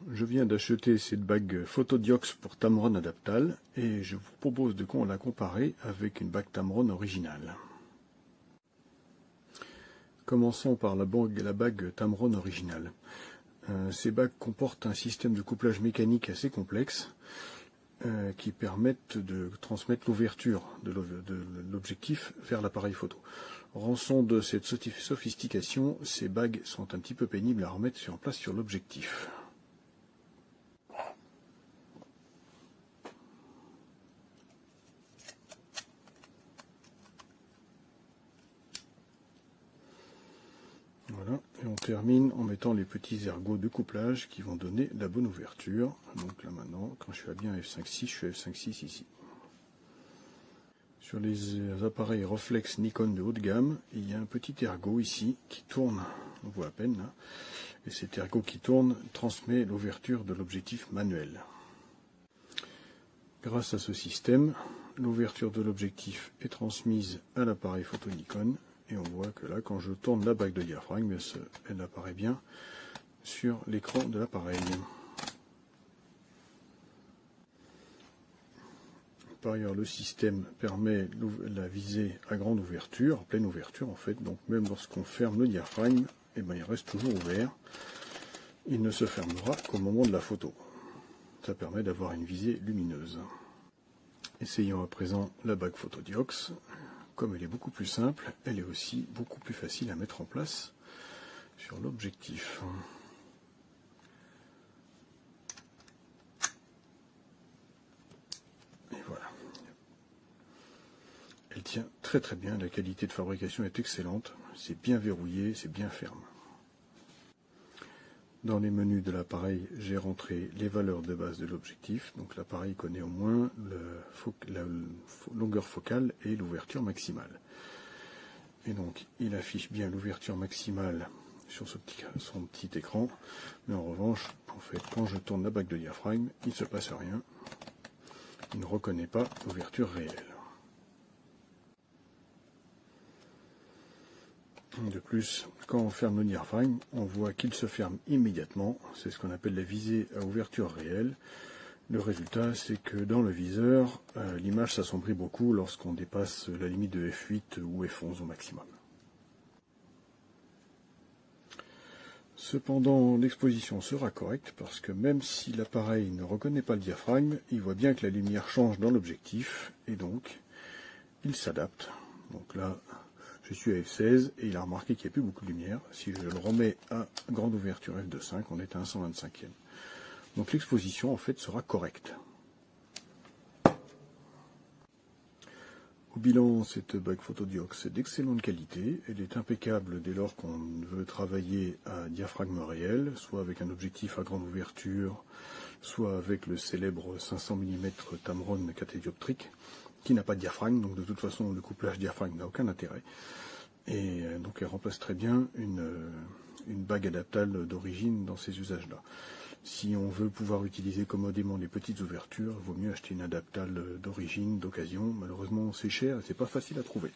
Je viens d'acheter cette bague Photodiox pour Tamron Adaptal et je vous propose de la comparer avec une bague Tamron originale. Commençons par la bague Tamron originale. Ces bagues comportent un système de couplage mécanique assez complexe qui permettent de transmettre l'ouverture de l'objectif vers l'appareil photo. Rançon de cette sophistication, ces bagues sont un petit peu pénibles à remettre en place sur l'objectif. Voilà, et on termine en mettant les petits ergots de couplage qui vont donner la bonne ouverture. Donc là maintenant, quand je suis à bien f5.6, je suis à f5.6 ici. Sur les appareils Reflex Nikon de haut de gamme, il y a un petit ergot ici qui tourne, on voit à peine là, et cet ergot qui tourne transmet l'ouverture de l'objectif manuel. Grâce à ce système, l'ouverture de l'objectif est transmise à l'appareil photo Nikon. Et on voit que là, quand je tourne la bague de diaphragme, elle apparaît bien sur l'écran de l'appareil. Par ailleurs, le système permet la visée à grande ouverture, pleine ouverture en fait. Donc même lorsqu'on ferme le diaphragme, eh ben, il reste toujours ouvert. Il ne se fermera qu'au moment de la photo. Ça permet d'avoir une visée lumineuse. Essayons à présent la bague Photodiox. Comme elle est beaucoup plus simple, elle est aussi beaucoup plus facile à mettre en place sur l'objectif. Et voilà. Elle tient très très bien, la qualité de fabrication est excellente, c'est bien verrouillé, c'est bien ferme. Dans les menus de l'appareil, j'ai rentré les valeurs de base de l'objectif, donc l'appareil connaît au moins la longueur focale et l'ouverture maximale. Et donc il affiche bien l'ouverture maximale sur son petit écran, mais en revanche, en fait, quand je tourne la bague de diaphragme, il ne se passe rien, il ne reconnaît pas l'ouverture réelle. De plus, quand on ferme le diaphragme, on voit qu'il se ferme immédiatement. C'est ce qu'on appelle la visée à ouverture réelle. Le résultat, c'est que dans le viseur, l'image s'assombrit beaucoup lorsqu'on dépasse la limite de f8 ou f11 au maximum. Cependant, l'exposition sera correcte parce que même si l'appareil ne reconnaît pas le diaphragme, il voit bien que la lumière change dans l'objectif et donc il s'adapte. Donc là, je suis à f16 et il a remarqué qu'il n'y a plus beaucoup de lumière. Si je le remets à grande ouverture f2.5, on est à un 125e. Donc l'exposition en fait sera correcte. Au bilan, cette bague Photodiox est d'excellente qualité. Elle est impeccable dès lors qu'on veut travailler à diaphragme réel, soit avec un objectif à grande ouverture, soit avec le célèbre 500 mm Tamron catédioptrique, qui n'a pas de diaphragme, donc de toute façon le couplage diaphragme n'a aucun intérêt. Et donc elle remplace très bien une bague adaptale d'origine dans ces usages-là. Si on veut pouvoir utiliser commodément les petites ouvertures, il vaut mieux acheter une adaptale d'origine, d'occasion. Malheureusement c'est cher et c'est pas facile à trouver.